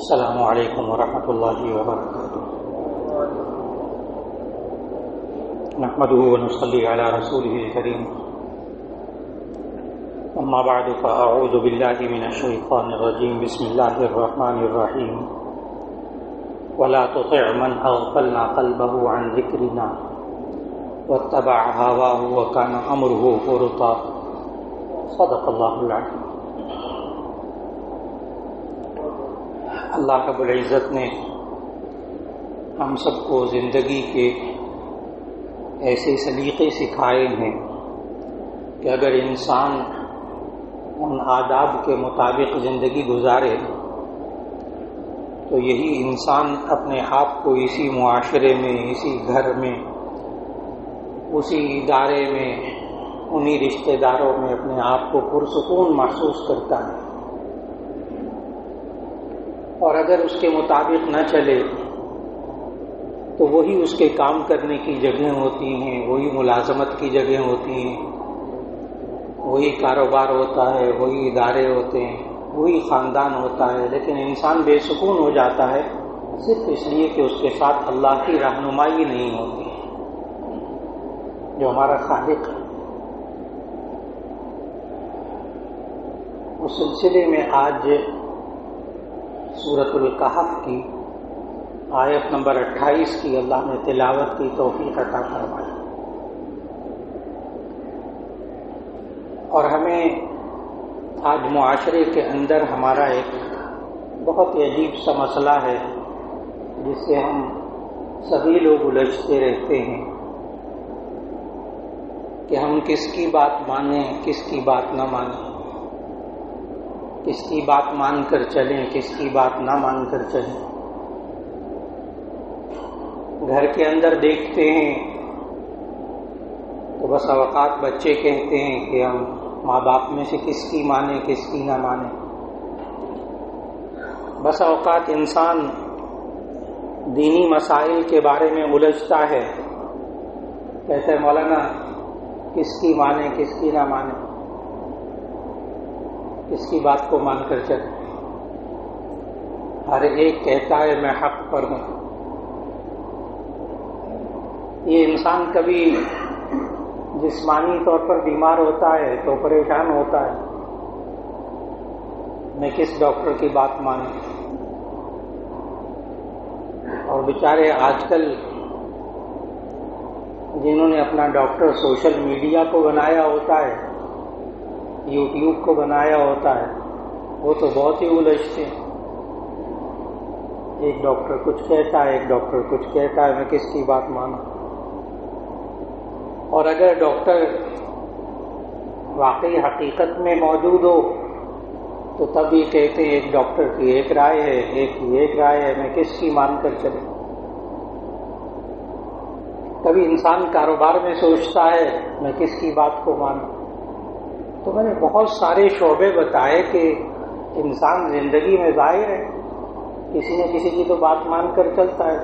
السلام علیکم ورحمۃ اللہ وبرکاتہ. نحمده ونصلي على رسوله الكريم. اما بعد فاعوذ بالله من الشیطان الرجیم. بسم اللہ الرحمن الرحیم. ولا تطع من اغفلنا قلبه عن ذکرنا واتبع هواه وكان امره فرطا. صدق اللہ العظیم. اللہ رب العزت نے ہم سب کو زندگی کے ایسے سلیقے سکھائے ہیں کہ اگر انسان ان آداب کے مطابق زندگی گزارے تو یہی انسان اپنے آپ کو اسی معاشرے میں، اسی گھر میں، اسی ادارے میں، انہی رشتہ داروں میں اپنے آپ کو پرسکون محسوس کرتا ہے. اور اگر اس کے مطابق نہ چلے تو وہی اس کے کام کرنے کی جگہیں ہوتی ہیں، وہی ملازمت کی جگہیں ہوتی ہیں، وہی کاروبار ہوتا ہے، وہی ادارے ہوتے ہیں، وہی خاندان ہوتا ہے. لیکن انسان بے سکون ہو جاتا ہے صرف اس لیے کہ اس کے ساتھ اللہ کی رہنمائی نہیں ہوتی جو ہمارا خالق ہے. اس سلسلے میں آج سورۃ الکہف کی آیت نمبر 28 کی اللہ نے تلاوت کی توفیق عطا فرمائی. اور ہمیں آج معاشرے کے اندر ہمارا ایک بہت ہی عجیب سا مسئلہ ہے جس سے ہم سبھی لوگ الجھتے رہتے ہیں کہ ہم کس کی بات مانیں، کس کی بات نہ مانیں، کس کی بات مان کر چلیں، کس کی بات نہ مان کر چلیں. گھر کے اندر دیکھتے ہیں تو بس اوقات بچے کہتے ہیں کہ ہم ماں باپ میں سے کس کی مانیں، کس کی نہ مانیں. بس اوقات انسان دینی مسائل کے بارے میں الجھتا ہے، کہتا ہے مولانا کس کی مانیں، کس کی نہ مانیں، کس کی بات کو مان کر چلیں. ہر ایک کہتا ہے میں حق پر ہوں. یہ انسان کبھی جسمانی طور پر بیمار ہوتا ہے تو پریشان ہوتا ہے میں کس ڈاکٹر کی بات مانوں. اور بیچارے آج کل جنہوں نے اپنا ڈاکٹر سوشل میڈیا کو بنایا ہوتا ہے، یوٹیوب کو بنایا ہوتا ہے، وہ تو بہت ہی الجھتے ہیں. ایک ڈاکٹر کچھ کہتا ہے، ایک ڈاکٹر کچھ کہتا ہے، میں کس کی بات مانوں. اور اگر ڈاکٹر واقعی حقیقت میں موجود ہو تو تب یہ کہتے ہیں ایک ڈاکٹر کی ایک رائے ہے، ایک کی ایک رائے ہے، میں کس کی مان کر چلوں. کبھی انسان کاروبار میں سوچتا ہے میں کس کی بات کو مانوں. تو میں نے بہت سارے شعبے بتائے کہ انسان زندگی میں ظاہر ہے کسی نہ کسی کی تو بات مان کر چلتا ہے.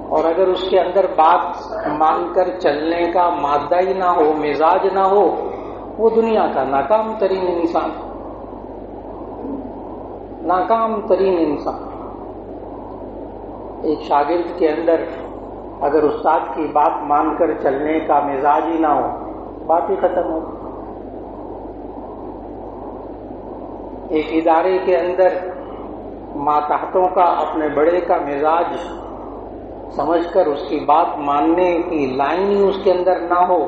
اور اگر اس کے اندر بات مان کر چلنے کا مادہ ہی نہ ہو، مزاج نہ ہو، وہ دنیا کا ناکام ترین انسان. ناکام ترین انسان. ایک شاگرد کے اندر اگر استاد کی بات مان کر چلنے کا مزاج ہی نہ ہو، بات ہی ختم ہو. ایک ادارے کے اندر ماتحتوں کا اپنے بڑے کا مزاج سمجھ کر اس کی بات ماننے کی لائن ہی اس کے اندر نہ ہو،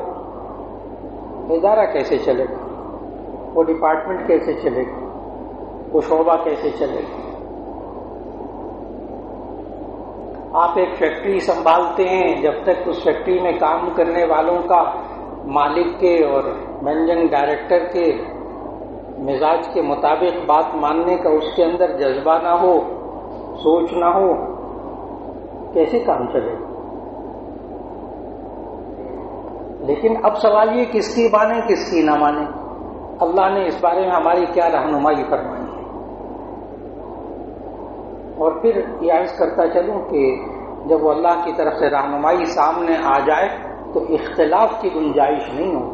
ادارہ کیسے چلے گا؟ وہ ڈپارٹمنٹ کیسے چلے گا؟ وہ شعبہ کیسے چلے گا؟ آپ ایک فیکٹری سنبھالتے ہیں، جب تک اس فیکٹری میں کام کرنے والوں کا مالک کے اور مینیجنگ ڈائریکٹر کے مزاج کے مطابق بات ماننے کا اس کے اندر جذبہ نہ ہو، سوچ نہ ہو، کیسے کام چلے. لیکن اب سوال یہ کس کی مانیں، کس کی نہ مانیں. اللہ نے اس بارے میں ہماری کیا رہنمائی فرمائی ہے. اور پھر یہ عرض کرتا چلوں کہ جب وہ اللہ کی طرف سے رہنمائی سامنے آ جائے تو اختلاف کی گنجائش نہیں ہو.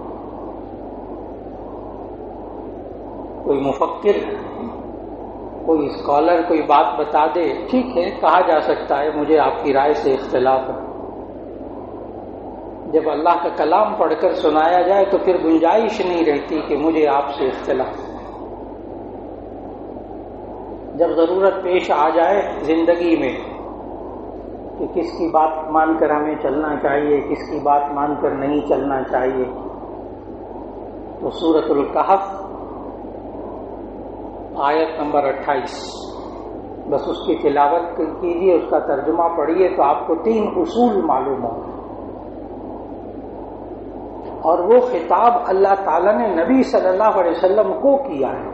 کوئی مفکر کوئی اسکالر کوئی بات بتا دے، ٹھیک ہے، کہا جا سکتا ہے مجھے آپ کی رائے سے اختلاف ہے۔ جب اللہ کا کلام پڑھ کر سنایا جائے تو پھر گنجائش نہیں رہتی کہ مجھے آپ سے اختلاف۔ جب ضرورت پیش آ جائے زندگی میں کہ کس کی بات مان کر ہمیں چلنا چاہیے، کس کی بات مان کر نہیں چلنا چاہیے، تو سورۃ الکہف آیت نمبر 28 بس اس کی تلاوت کیجیے، اس کا ترجمہ پڑھیے تو آپ کو 3 اصول معلوم ہوں۔ اور وہ خطاب اللہ تعالیٰ نے نبی صلی اللہ علیہ وسلم کو کیا ہے۔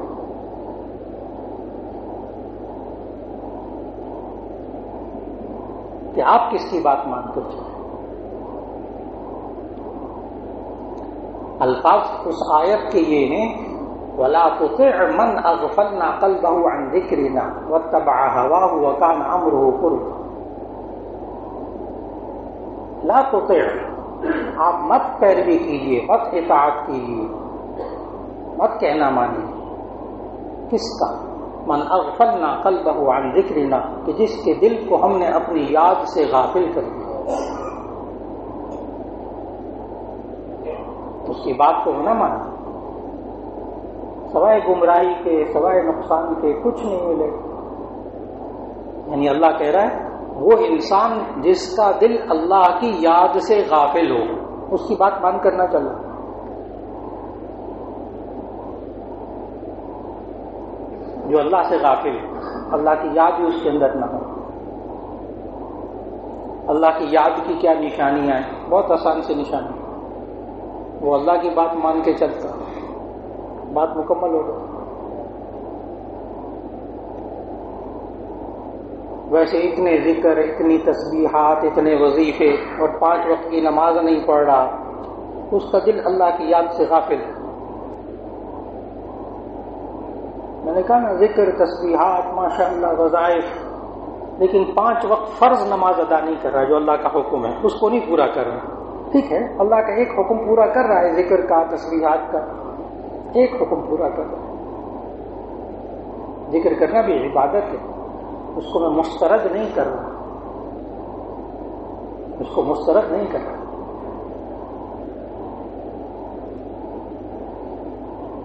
کہ آپ کس کی بات مان کر چلیں۔ الفاظ اس آیت کے یہ ہیں وَلَا تُطِعْ مَنْ أَغْفَلْنَا قَلْبَهُ عَنْ ذِكْرِنَا وَاتَّبَعَ هَوَاهُ وَكَانَ أَمْرُهُ فُرُطًا۔ لا تطع، آپ مت پیروی کیجیے، مت اطاعت کیجیے، مت کہنا مانیے۔ کس کا؟ من اغفلنا قلبه عن ذکرنا، کہ جس کے دل کو ہم نے اپنی یاد سے غافل کر دیا، اس کی بات کو نہ مانا، سوائے گمراہی کے سوائے نقصان کے کچھ نہیں ملے۔ یعنی اللہ کہہ رہا ہے وہ انسان جس کا دل اللہ کی یاد سے غافل ہو، اس کی بات مان کر نہ چلو۔ جو اللہ سے غافل ہے، اللہ کی یاد بھی اس کے اندر نہ ہو۔ اللہ کی یاد کی کیا نشانیاں ہیں؟ بہت آسان سی نشانی، وہ اللہ کی بات مان کے چلتا، بات مکمل ہو گئی۔ ویسے اتنے ذکر، اتنی تسبیحات، اتنے وظیفے اور 5 وقت کی نماز نہیں پڑھ رہا، اس کا دل اللہ کی یاد سے غافل ہے۔ میں نے کہا نا ذکر، تسبیحات، ماشاءاللہ وظائف، لیکن 5 وقت فرض نماز ادا نہیں کر رہا، جو اللہ کا حکم ہے اس کو نہیں پورا کر رہا۔ ٹھیک ہے، اللہ کا ایک حکم پورا کر رہا ہے، ذکر کا، تسبیحات کا، ایک حکم پورا کر رہا ہے۔ ذکر کرنا بھی عبادت ہے، اس کو میں مسترد نہیں کر رہا، اس کو مسترد نہیں کر رہا۔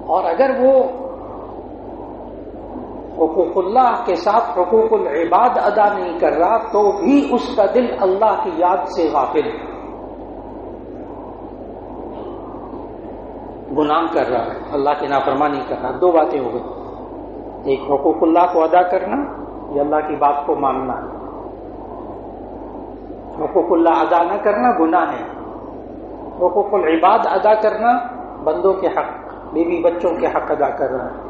اور اگر وہ حقوق اللہ کے ساتھ حقوق العباد ادا نہیں کر رہا تو بھی اس کا دل اللہ کی یاد سے غافل ہے، گناہ کر رہا ہے، اللہ کی نافرمانی کر رہا ہے۔ 2 باتیں ہو گئی، ایک حقوق اللہ کو ادا کرنا، یہ اللہ کی بات کو ماننا ہے۔ حقوق اللہ ادا نہ کرنا گناہ ہے، حقوق العباد ادا کرنا، بندوں کے حق، بیوی بچوں کے حق ادا کر رہا ہے،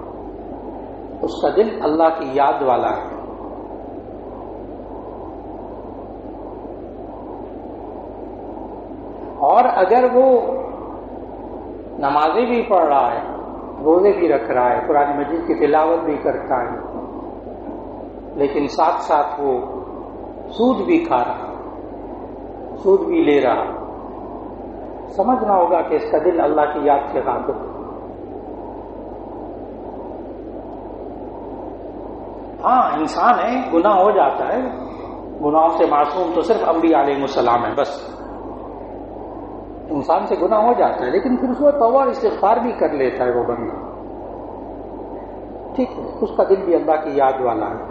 اس کا دل اللہ کی یاد والا ہے۔ اور اگر وہ نمازیں بھی پڑھ رہا ہے، روزے بھی رکھ رہا ہے، قرآن مجید کی تلاوت بھی کرتا ہے، لیکن ساتھ ساتھ وہ سود بھی کھا رہا، سود بھی لے رہا، سمجھنا ہوگا کہ اس کا دل اللہ کی یاد سے غافل ہے۔ ہاں انسان ہے، گناہ ہو جاتا ہے، گناہوں سے معصوم تو صرف انبیاء علیہ السلام ہے، بس انسان سے گناہ ہو جاتا ہے، لیکن پھر اس کو توبہ اور استغفار بھی کر لیتا ہے وہ بندہ، ٹھیک ہے، اس کا دل بھی اللہ کی یاد والا ہے۔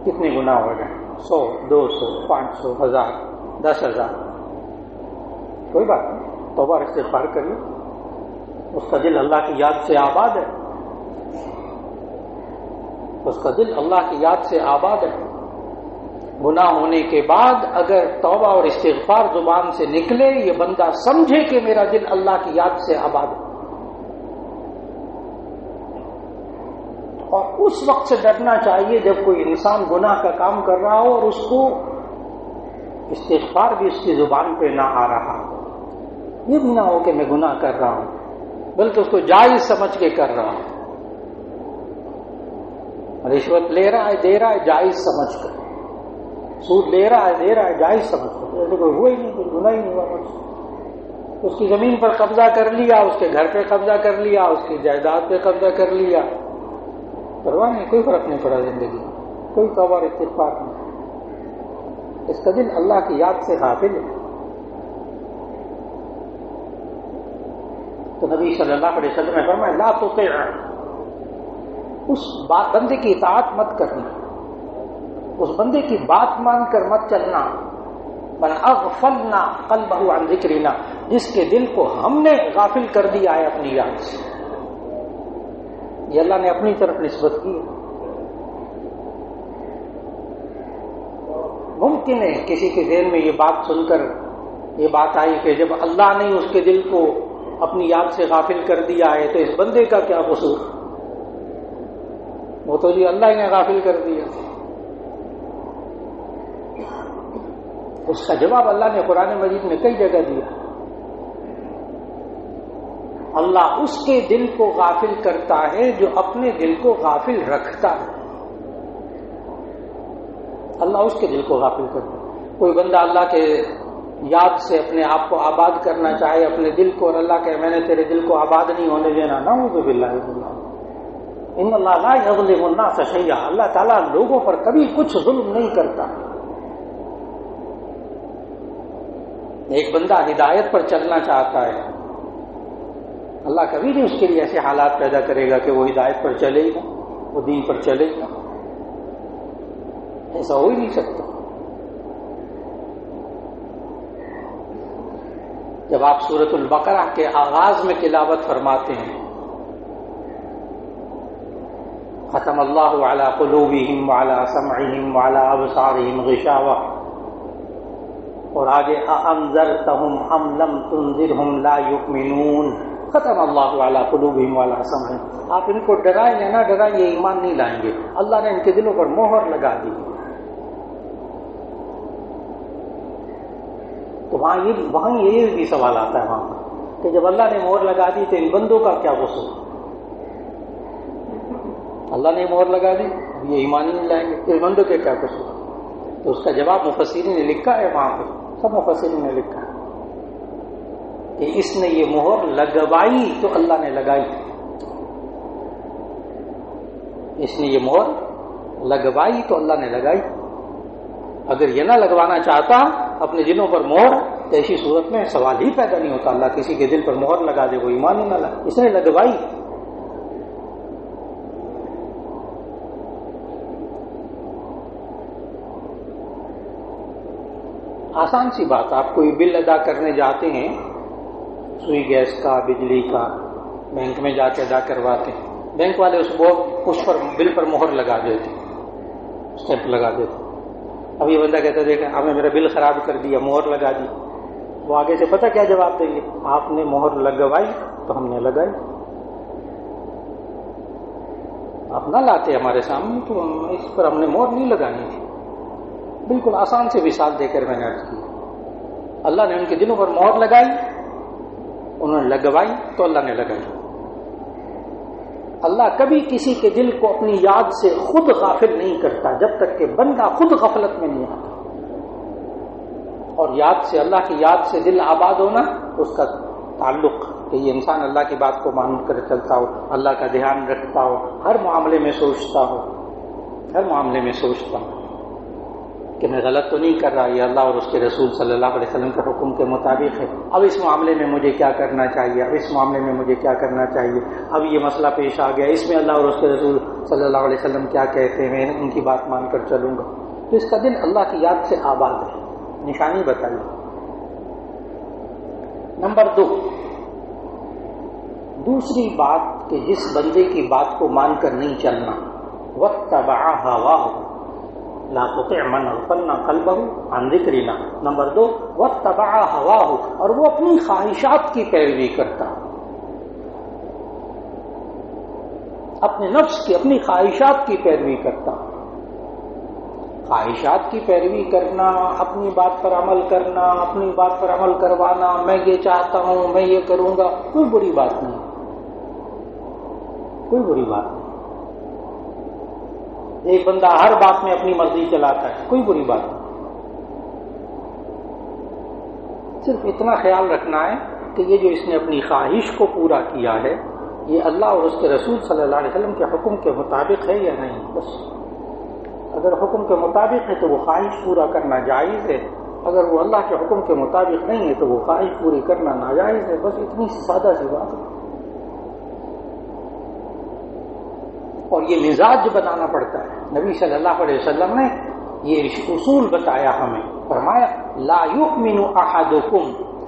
کتنے گناہ ہو گئے، 100، 200، 500، 1000، 10,000، کوئی بات نہیں، توبہ اور استغفار کر لو، اس کا دل اللہ کی یاد سے آباد ہے، اس کا دل اللہ کی یاد سے آباد ہے۔ گناہ ہونے کے بعد اگر توبہ اور استغفار زبان سے نکلے، یہ بندہ سمجھے کہ میرا دل اللہ کی یاد سے آباد ہے، اور اس وقت سے ڈرنا چاہیے جب کوئی انسان گناہ کا کام کر رہا ہو اور اس کو استغفار بھی اس کی زبان پہ نہ آ رہا ہو، یہ بھی نہ ہو کہ میں گناہ کر رہا ہوں، بلکہ اس کو جائز سمجھ کے کر رہا ہوں، رشوت لے رہا ہے، دے رہا ہے جائز سمجھ کر، سود لے رہا ہے، دے رہا ہے جائز سمجھ کر، ایسے کوئی ہوا ہی نہیں، کوئی گناہ ہی نہیں ہوا مجھ سے، اس کی زمین پر قبضہ کر لیا، اس کے گھر پہ قبضہ کر لیا، اس کی جائیداد پہ قبضہ کر لیا، پرواہ نہیں، کوئی فرق نہیں پڑا زندگی میں، کوئی توبہ اور استغفار نہیں، اس کا دل اللہ کی یاد سے غافل ہے۔ تو نبی صلی اللہ علیہ وسلم نے فرمایا لا تطع، اس بندے کی اطاعت مت کرنا، اس بندے کی بات مان کر مت چلنا، من اغفلنا قلبه عن ذکرنا، جس کے دل کو ہم نے غافل کر دیا ہے اپنی یاد سے۔ یہ اللہ نے اپنی طرف نسبت کی ہے۔ ممکن ہے کسی کے ذہن میں یہ بات سن کر یہ بات آئی کہ جب اللہ نے اس کے دل کو اپنی یاد سے غافل کر دیا ہے تو اس بندے کا کیا قصور؟ وہ تو جی اللہ نے غافل کر دیا۔ اس کا جواب اللہ نے قرآن مجید میں کئی جگہ دیا۔ اللہ اس کے دل کو غافل کرتا ہے جو اپنے دل کو غافل رکھتا ہے۔ اللہ اس کے دل کو غافل کرتا ہے۔ کوئی بندہ اللہ کے یاد سے اپنے آپ کو آباد کرنا چاہے اپنے دل کو، اور اللہ کہے میں نے تیرے دل کو آباد نہیں ہونے دینا، نعوذ باللہ من ذلک۔ ان اللہ لا یظلم الناس شیئا، اللہ تعالیٰ لوگوں پر کبھی کچھ ظلم نہیں کرتا۔ ایک بندہ ہدایت پر چلنا چاہتا ہے، اللہ کبھی نہیں اس کے لیے ایسے حالات پیدا کرے گا کہ وہ ہدایت پر چلے گا، وہ دین پر چلے گا، ایسا ہو ہی نہیں سکتا۔ جب آپ سورۃ البقرہ کے آغاز میں تلاوت فرماتے ہیں ختم اللہ علی قلوبہم وعلی سمعہم وعلی ابصارہم غشاوہ، اور آگے اانذرتہم ام لم تنذرہم لا یؤمنون، ختم اللہ علی قلوبہم وعلی سمعہم، آپ ان کو ڈرائیں یا نہ ڈرائیں یہ ایمان نہیں لائیں گے، اللہ نے ان کے دلوں پر مہر لگا دی۔ تو وہاں یہ بھی سوال آتا ہے وہاں پر کہ جب اللہ نے مہر لگا دی تو ان بندوں کا کیا قصور؟ اللہ نے مہر لگا دی، اب یہ ایمان ہی نہیں لائیں گے، تو ان بندوں کے کیا قصور؟ تو اس کا جواب مفسرین نے لکھا ہے، وہاں پہ سب مفسرین نے لکھا ہے کہ اس نے یہ مہر لگوائی تو اللہ نے لگائی، اس نے یہ مہر لگوائی تو اللہ نے لگائی۔ اگر یہ نہ لگوانا چاہتا اپنے دلوں پر مہر تو ایسی صورت میں سوال ہی پیدا نہیں ہوتا، اللہ کسی کے دل پر مہر لگا دے وہ ایمان ہی نہ لائے، اس نے لگوائی۔ آسان سی بات، آپ کوئی بل ادا کرنے جاتے ہیں، سوئی گیس کا، بجلی کا، بینک میں جا کے ادا کرواتے ہیں، بینک والے اس پر بل پر مہر لگا دیتے، اسٹیمپ لگا دیتے۔ اب یہ بندہ کہتا ہے کہ ہمیں میرا بل خراب کر دیا، مہر لگا دی، وہ آگے سے پتہ کیا جواب دیں گے؟ آپ نے مہر لگوائی تو ہم نے لگائی، آپ نہ لاتے ہمارے سامنے تو اس پر ہم نے مہر نہیں لگانی تھی۔ بالکل آسان سے مثال دے کر میں نے عرض کی، اللہ نے ان کے دلوں پر مہر لگائی، انہوں نے لگوائی تو اللہ نے لگائی۔ اللہ کبھی کسی کے دل کو اپنی یاد سے خود غافل نہیں کرتا جب تک کہ بندہ خود غفلت میں نہیں آتا، اور یاد سے، اللہ کی یاد سے دل آباد ہونا، اس کا تعلق کہ یہ انسان اللہ کی بات کو مان کر چلتا ہو، اللہ کا دھیان رکھتا ہو، ہر معاملے میں سوچتا ہو، ہر معاملے میں سوچتا ہو کہ میں غلط تو نہیں کر رہا، یہ اللہ اور اس کے رسول صلی اللہ علیہ وسلم کے حکم کے مطابق ہے، اب اس معاملے میں مجھے کیا کرنا چاہیے، اب اس معاملے میں مجھے کیا کرنا چاہیے، اب یہ مسئلہ پیش آ گیا، اس میں اللہ اور اس کے رسول صلی اللہ علیہ وسلم کیا کہتے ہیں، میں ان کی بات مان کر چلوں گا، تو اس کا دل اللہ کی یاد سے آباد ہے۔ نشانی بتائیے۔ نمبر 2، دوسری بات کہ جس بندے کی بات کو مان کر نہیں چلنا، واتبع هواه لا تطع من اغفلنا قلبه عن ذکرنا۔ نمبر 2، واتبع هواه، اور وہ اپنی خواہشات کی پیروی کرتا، اپنے نفس کی، اپنی خواہشات کی پیروی کرتا۔ خواہشات کی پیروی کرنا، اپنی بات پر عمل کرنا، اپنی بات پر عمل کروانا، میں یہ چاہتا ہوں، میں یہ کروں گا، کوئی بری بات نہیں، کوئی بری بات نہیں۔ ایک بندہ ہر بات میں اپنی مرضی چلاتا ہے، کوئی بری بات نہیں، صرف اتنا خیال رکھنا ہے کہ یہ جو اس نے اپنی خواہش کو پورا کیا ہے، یہ اللہ اور اس کے رسول صلی اللہ علیہ وسلم کے حکم کے مطابق ہے یا نہیں. بس اگر حکم کے مطابق ہے تو وہ خواہش پورا کرنا جائز ہے، اگر وہ اللہ کے حکم کے مطابق نہیں ہے تو وہ خواہش پوری کرنا ناجائز ہے. بس اتنی سی سادہ سی بات ہے. اور یہ مزاج بنانا پڑتا ہے. نبی صلی اللہ علیہ وسلم نے یہ اصول بتایا ہمیں، فرمایا لا یؤمن احدکم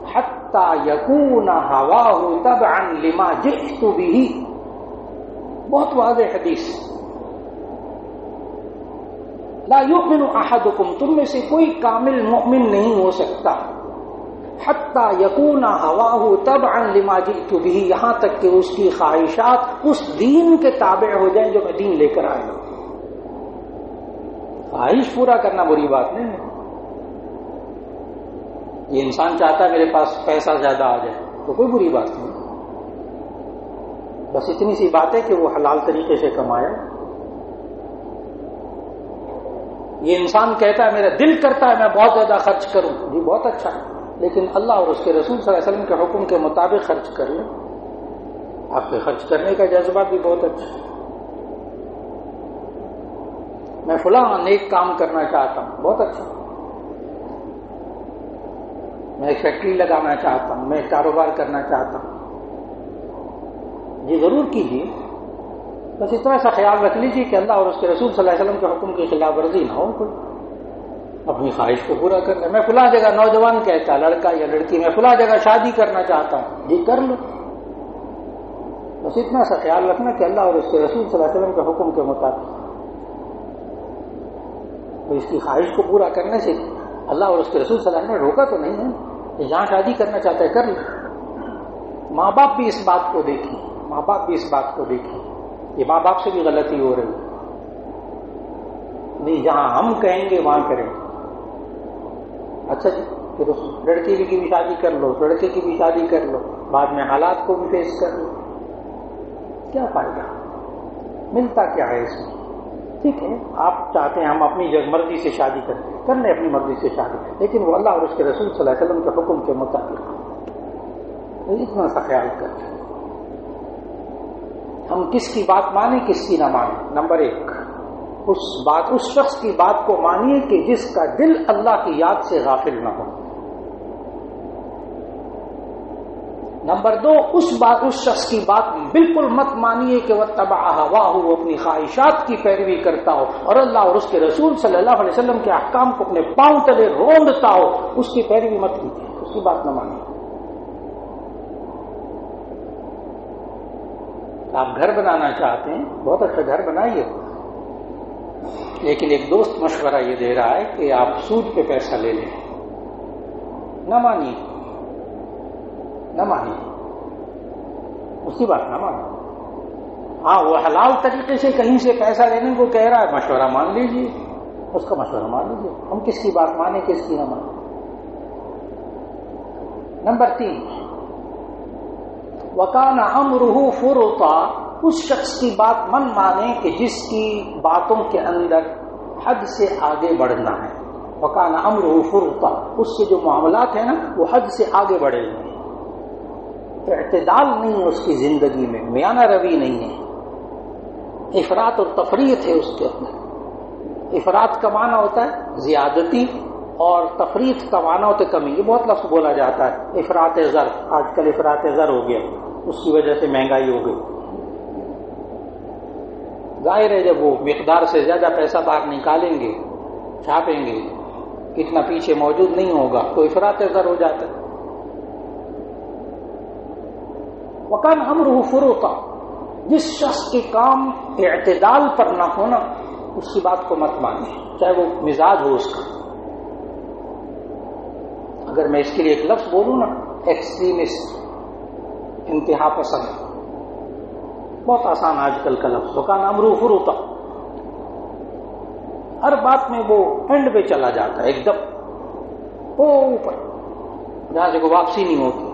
حتی یکون ہواہ تبعا لما جئت بہ. بہت واضح حدیث. لا یؤمن احدکم، تم میں سے کوئی کامل مؤمن نہیں ہو سکتا، حتی یکون ہواہ تبعا لما جئت بہ، یہاں تک کہ اس کی خواہشات اس دین کے تابع ہو جائیں جو میں دین لے کر آیا ہوں. خواہش پورا کرنا بری بات نہیں ہے. یہ انسان چاہتا ہے میرے پاس پیسہ زیادہ آ جائے تو کوئی بری بات نہیں، بس اتنی سی بات ہے کہ وہ حلال طریقے سے کمایا. یہ انسان کہتا ہے میرا دل کرتا ہے میں بہت زیادہ خرچ کروں، جی بہت اچھا ہے، لیکن اللہ اور اس کے رسول صلی اللہ علیہ وسلم کے حکم کے مطابق خرچ کر لیں. آپ کے خرچ کرنے کا جذبہ بھی بہت اچھا ہے. میں فلاں نیک کام کرنا چاہتا ہوں، بہت اچھا. میں ایک فیکٹری لگانا چاہتا ہوں، میں ایک کاروبار کرنا چاہتا ہوں، جی ضرور کیجیے. بس اتنا سا خیال رکھ لیجیے کہ اللہ اور اس کے رسول صلی اللہ علیہ وسلم کے حکم کی خلاف ورزی نہ ہو. کوئی اپنی خواہش کو پورا کر لیں. میں فلاں جگہ، نوجوان کہتا لڑکا یا لڑکی، میں فلاں جگہ شادی کرنا چاہتا ہوں، جی کر لو. بس اتنا سا خیال رکھنا کہ اللہ اور اس کے رسول صلی اللہ علیہ وسلم کے حکم کے مطابق. تو اس کی خواہش کو پورا کرنے سے اللہ اور اس کے رسول صلی اللہ علیہ وسلم نے روکا تو نہیں ہے. جہاں شادی کرنا چاہتا ہے کر لو. ماں باپ بھی اس بات کو دیکھیں، ماں باپ بھی اس بات کو دیکھیں. یہ ماں باپ سے بھی غلطی ہو رہی ہے. نہیں، جہاں ہم کہیں گے وہاں کریں. اچھا جی، پھر اس لڑکی کی بھی شادی کر لو، لڑکے کی بھی شادی کر لو، بعد میں حالات کو بھی فیس کر لو. کیا فائدہ؟ ملتا کیا ہے اس میں؟ ٹھیک ہے آپ چاہتے ہیں ہم اپنی مرضی سے شادی کر لیں اپنی مرضی سے شادی، لیکن وہ اللہ اور اس کے رسول صلی اللہ علیہ وسلم کے حکم کے مطابق. اتنا سا خیال کریں ہم کس کی بات مانیں کس کی نہ مانیں. نمبر ایک، اس شخص کی بات کو مانیے کہ جس کا دل اللہ کی یاد سے غافل نہ ہو. نمبر دو، اس شخص کی بات بالکل مت مانیے کہ وہ تبع ہواہ، وہ اپنی خواہشات کی پیروی کرتا ہو اور اللہ اور اس کے رسول صلی اللہ علیہ وسلم کے احکام کو اپنے پاؤں تلے روندتا ہو. اس کی پیروی مت کیجیے، اس کی بات نہ مانیے. آپ گھر بنانا چاہتے ہیں، بہت اچھا گھر بنائیے، لیکن ایک دوست مشورہ یہ دے رہا ہے کہ آپ سود پہ پیسہ لے لیں. نہ مانیے، نہ مانیے، اس کی بات نہ مانیے. ہاں وہ حلال طریقے سے کہیں سے پیسہ لینے کو کہہ رہا ہے، مشورہ مان لیجیے، اس کا مشورہ مان لیجیے. ہم کس کی بات مانیں کس کی نہ مانیں. نمبر 3، وَكَانَ أَمْرُهُ فُرُطًا، اس شخص کی بات من مانے کہ جس کی باتوں کے اندر حد سے آگے بڑھنا ہے. وَكَانَ أَمْرُهُ فُرُطًا، اس سے جو معاملات ہیں نا وہ حد سے آگے بڑھے ہوئے ہیں. اعتدال نہیں ہے اس کی زندگی میں، میانہ روی نہیں ہے، افراط اور تفریط ہے اس کے اندر. افراط کا معنی ہوتا ہے زیادتی اور تفریط کا معنی ہوتا ہے کمی. یہ بہت لفظ بولا جاتا ہے، افراط زر. آج کل افراط زر ہو گیا، اس کی وجہ سے مہنگائی ہو گئی. ظاہر ہے جب وہ مقدار سے زیادہ پیسہ باہر نکالیں گے، چھاپیں گے، اتنا پیچھے موجود نہیں ہوگا تو افراط زر ہو جاتا ہے. وَكَانَ أَمْرُهُ فُرُطًا، جس شخص کے کام اعتدال پر نہ ہونا اس کی بات کو مت مانیے، چاہے وہ مزاج ہو اس کا. اگر میں اس کے لیے ایک لفظ بولوں نا، ایکسٹریمسٹ، انتہا پسند، بہت آسان آج کل کا لفظ. وَكَانَ أَمْرُهُ فُرُطًا، ہر بات میں وہ اینڈ پہ چلا جاتا ہے، ایک دم اوپر جہاں سے کوئی واپسی نہیں ہوتی.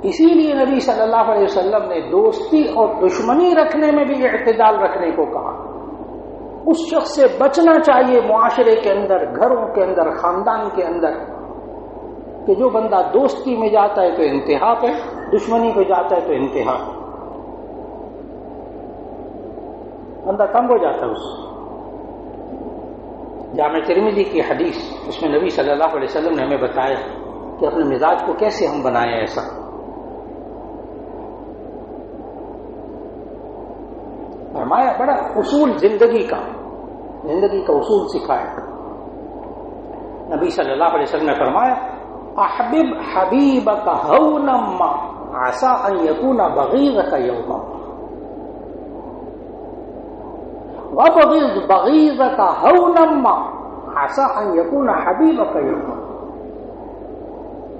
اسی لیے نبی صلی اللہ علیہ وسلم نے دوستی اور دشمنی رکھنے میں بھی اعتدال رکھنے کو کہا. اس شخص سے بچنا چاہیے معاشرے کے اندر، گھروں کے اندر، خاندان کے اندر، کہ جو بندہ دوستی میں جاتا ہے تو انتہا پہ، دشمنی پہ جاتا ہے تو انتہا، بندہ تنگ ہو جاتا ہے اس سے۔ جامع ترمذی کی حدیث، اس میں نبی صلی اللہ علیہ وسلم نے ہمیں بتایا کہ اپنے مزاج کو کیسے ہم بنائیں ایسا۔ فرمایا بڑا اصول زندگی کا اصول سکھایا نبی صلی اللہ علیہ وسلم نے فرمایا احبب حبیبک ہونا ما عسى ان يكون بغيضك يوما وبغض بغيضك ہونا ما عسى ان يكون حبیبک یوما۔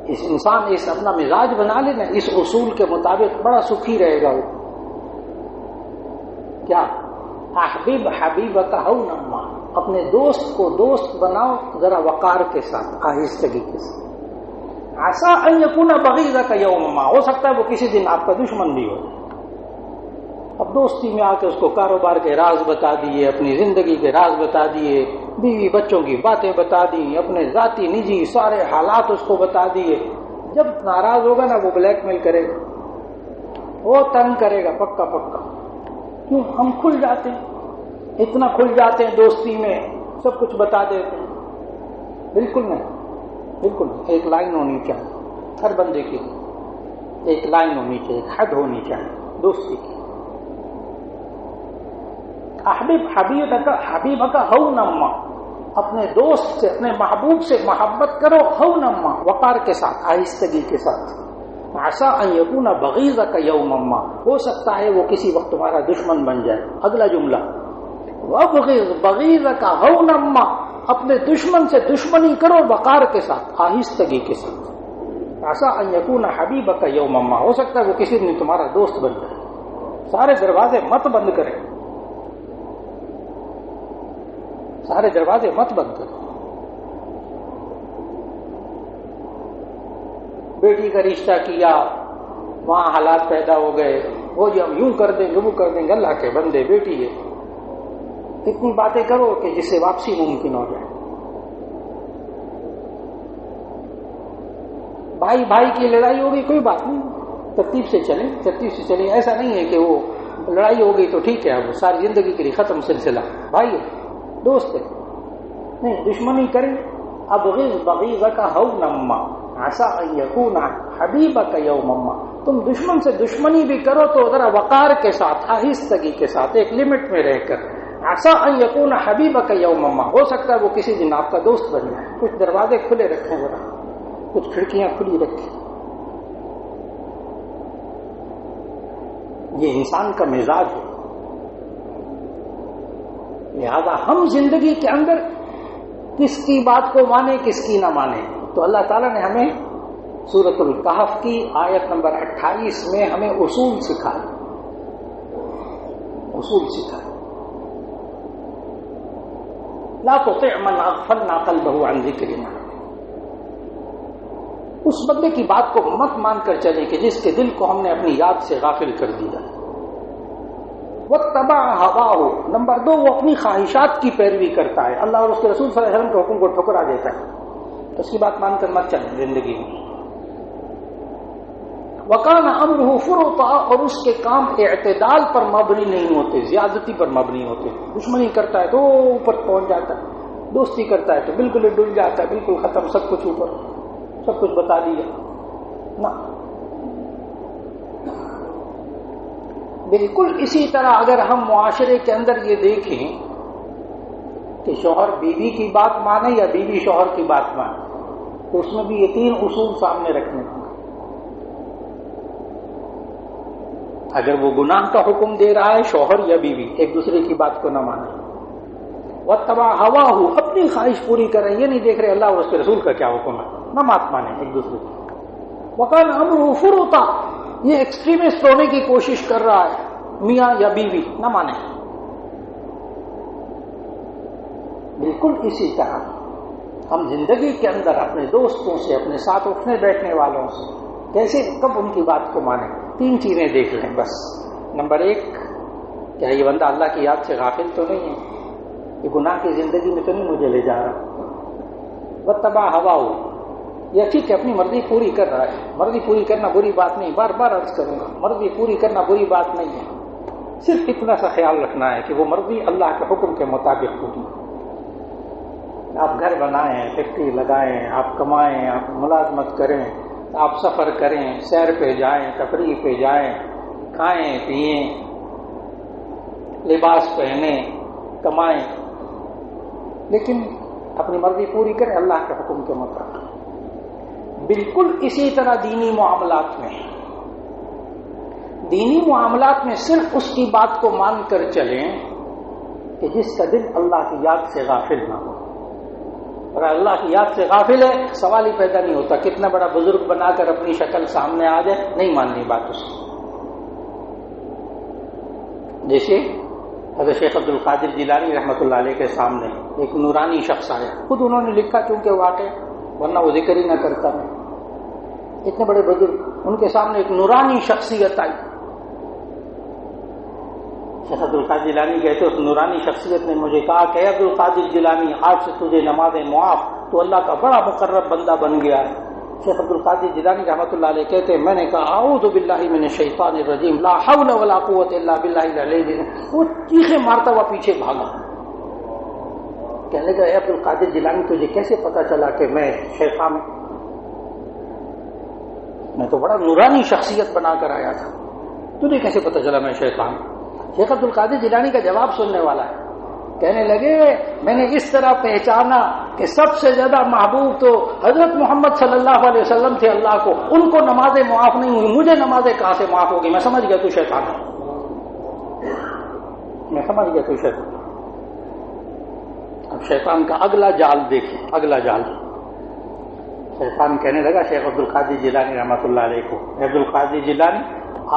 اس انسان اس اپنا مزاج بنا لے نا اس اصول کے مطابق، بڑا سکھی رہے گا وہ۔ کیا؟ احبب حبیبک ہونا ما، اپنے دوست کو دوست بناؤ ذرا وقار کے ساتھ، آہستگی کے ساتھ۔ عسى ان يكون بغيضك يوما، ہو سکتا ہے وہ کسی دن آپ کا دشمن بھی ہو۔ اب دوستی میں آ کے اس کو کاروبار کے راز بتا دیے، اپنی زندگی کے راز بتا دیے، بیوی بچوں کی باتیں بتا دی، اپنے ذاتی نجی سارے حالات اس کو بتا دیے۔ جب ناراض ہوگا نا وہ بلیک میل کرے گا، وہ تنگ کرے گا پکا پکا۔ کیوں؟ ہم کھل جاتے ہیں، اتنا کھل جاتے ہیں دوستی میں، سب کچھ بتا دیتے ہیں۔ بالکل نہیں، بالکل ایک لائن ہونی چاہیے ہر بندے کی، ایک لائن ہونی چاہیے، ایک حد ہونی چاہیے دوستی کی۔ احبب حبیبک ہونا ما، اپنے دوست سے اپنے محبوب سے محبت کرو، ہونا ما وقار کے ساتھ، آہستگی کے ساتھ۔ عسى ان يكون بغيضك يوما ما، ہو سکتا ہے وہ کسی وقت تمہارا دشمن بن جائے۔ اگلا جملہ وابغض بغيضك ہونا ما، اپنے دشمن سے دشمنی کرو وقار کے ساتھ، آہستگی کے ساتھ۔ عسى ان يكون حبيبك يوما ما، ہو سکتا ہے وہ کسی دن تمہارا دوست بن جائے۔ سارے دروازے مت بند کریں، سارے دروازے مت بند کریں۔ بیٹی کا رشتہ کیا، وہاں حالات پیدا ہو گئے، وہ جی ہم یوں کر دیں گے وہ کر دیں گے، اللہ کے بندے بیٹی ہے، اتنی باتیں کرو کہ جس سے واپسی ممکن ہو جائے۔ بھائی بھائی کی لڑائی ہوگی کوئی بات نہیں، ترتیب سے چلیں، ایسا نہیں ہے کہ وہ لڑائی ہو گئی تو ٹھیک ہے اب ساری زندگی کے لیے ختم سلسلہ، بھائی دوست ہے، نہیں دشمنی کریں۔ ابغض بغيضك ہونا ما عسى ان يكون حبيبك يوما ما، تم دشمن سے دشمنی بھی کرو تو ذرا وقار کے ساتھ، آہستگی کے ساتھ، ایک لمٹ میں رہ کر۔ عسى ان يكون حبيبك يوما ما، ہو سکتا ہے وہ کسی دن آپ کا دوست بن جائے۔ کچھ دروازے کھلے رکھیں ذرا، کچھ کھڑکیاں کھلی رکھیں۔ یہ انسان کا مزاج ہے۔ لہذا ہم زندگی کے اندر کس کی بات کو مانیں کس کی نہ مانیں، تو اللہ تعالیٰ نے ہمیں سورۃ الکہف کی آیت نمبر 28 میں ہمیں اصول سکھائے، لا تطع من اغفلنا قلبه عن ذکرنا، اس بندے کی بات کو مت مان کر چلے کہ جس کے دل کو ہم نے اپنی یاد سے غافل کر دیا۔ واتبع هواه، نمبر 2 وہ اپنی خواہشات کی پیروی کرتا ہے، اللہ اور اس کے رسول صلی اللہ علیہ وسلم کے حکم کو ٹھکرا دیتا ہے، تو اس کی بات مان کر مت چلیں زندگی میں۔ وکان امرہ فرطا، اور اس کے کام اعتدال پر مبنی نہیں ہوتے، زیادتی پر مبنی ہوتے۔ دشمنی کرتا ہے تو اوپر پہنچ جاتا ہے، دوستی کرتا ہے تو بالکل ڈل جاتا ہے، بالکل ختم، سب کچھ اوپر، سب کچھ بتا دیا نا۔ بالکل اسی طرح اگر ہم معاشرے کے اندر یہ دیکھیں کہ شوہر بیوی کی بات مانے یا بیوی شوہر کی بات مانے، تو اس میں بھی یہ 3 اصول سامنے رکھنے ہیں۔ اگر وہ گناہ کا حکم دے رہا ہے شوہر یا بیوی، ایک دوسرے کی بات کو نہ مانے۔ واتبع هواه، اپنی خواہش پوری کریں، یہ نہیں دیکھ رہے اللہ اور اس کے رسول کا کیا حکم ہے، نہ مات مانے ایک دوسرے کو۔ وکان امرہ فرطا، یہ ایکسٹریمسٹ ہونے کی کوشش کر رہا ہے، میاں یا بیوی، نہ مانے۔ بالکل اسی طرح ہم زندگی کے اندر اپنے دوستوں سے، اپنے ساتھ اٹھنے بیٹھنے والوں سے کیسے، کب ان کی بات کو مانیں۔ 3 چیزیں دیکھ لیں بس۔ نمبر 1، کیا یہ بندہ اللہ کی یاد سے غافل تو نہیں ہے، یہ گناہ کی زندگی میں تو نہیں مجھے لے جا رہا۔ واتبع هواه، یا ٹھیک ہے اپنی مرضی پوری کر رہا ہے، مرضی پوری کرنا بری بات نہیں، بار بار عرض کروں گا مرضی پوری کرنا بری بات نہیں ہے، صرف اتنا سا خیال رکھنا ہے کہ وہ مرضی اللہ کے حکم کے مطابق ہوگی۔ آپ گھر بنائیں، فیکٹری لگائیں، آپ کمائیں، آپ ملازمت کریں، آپ سفر کریں، سیر پہ جائیں، تفریح پہ جائیں، کھائیں پئیں، لباس پہنیں، کمائیں، لیکن اپنی مرضی پوری کریں اللہ کے حکم کے مطابق۔ بالکل اسی طرح دینی معاملات میں صرف اس کی بات کو مان کر چلیں کہ جس کا دل اللہ کی یاد سے غافل نہ ہو، اور اللہ کی یاد سے غافل ہے سوال ہی پیدا نہیں ہوتا، کتنا بڑا بزرگ بنا کر اپنی شکل سامنے آ جائے نہیں ماننی بات اس کی۔ جیسے حضرت شیخ عبد القادر جیلانی رحمۃ اللہ علیہ کے سامنے ایک نورانی شخص آیا، خود انہوں نے لکھا چونکہ واقع، ورنہ وہ ذکر ہی نہ کرتا میں، اتنے بڑے بزرگ، ان کے سامنے ایک نورانی شخصیت آئی۔ شیخ عبد القادر جیلانی کہتے اس نورانی شخصیت نے مجھے کہا کہ عبد القادر جیلانی آج سے تجھے نمازیں معاف، تو اللہ کا بڑا مقرب بندہ بن گیا ہے۔ شیخ عبد القادر جیلانی رحمۃ اللہ علیہ کہتے میں نے کہا اعوذ باللہ من الشیطان الرجیم لا حول ولا قوت الا باللہ العلی العظیم، وہ چیخیں مارتا ہوا پیچھے بھاگا، کہنے لگا اے عبد القادر جیلانی تجھے کیسے پتا چلا کہ میں شیطان ہوں؟ میں تو بڑا نورانی شخصیت بنا کر آیا تھا، تجھے کیسے پتا چلا میں شیطان ہوں؟ شیخ عبد القادر جیلانی کا جواب سننے والا ہے، کہنے لگے میں نے اس طرح پہچانا کہ سب سے زیادہ محبوب تو حضرت محمد صلی اللہ علیہ وسلم تھے اللہ کو، ان کو نمازیں معاف نہیں ہوئی، مجھے نمازیں کہاں سے معاف ہوگی؟ میں سمجھ گیا تو شیطان ہے، میں سمجھ گیا تو شیطان۔ اب شیطان کا اگلا جال دیکھیں، اگلا جال، شیطان کہنے لگا شیخ عبد القادر جیلانی رحمۃ اللہ علیہ کو، عبد القادر جیلانی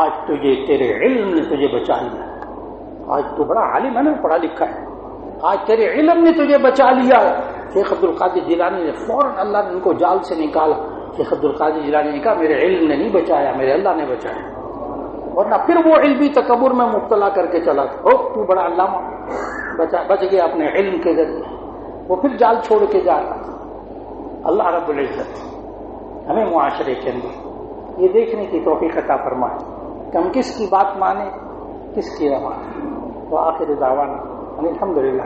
آج تجھے تیرے علم نے تجھے بچا لیا، آج تو بڑا عالم ہے نا، پڑھا لکھا ہے، آج تیرے علم نے تجھے بچا لیا۔ شیخ عبد القادر جیلانی نے فوراً اللہ نے ان کو جال سے نکالا۔ شیخ عبد القادر جیلانی نے کہا میرے علم نے نہیں بچایا، میرے اللہ نے بچایا، ورنہ پھر وہ علمی تکبر میں مبتلا کر کے چلا تھا، تو بڑا علامہ بچ گیا اپنے علم کے ذریعے، وہ پھر جال چھوڑ کے جا رہا تھا۔ اللہ رب العزت ہمیں معاشرے کے اندر یہ دیکھنے کی توفیق عطا فرمائے کہ ہم کس کی بات مانیں، کس کی نہ مانیں۔ وآخر دعوانا الحمدللہ۔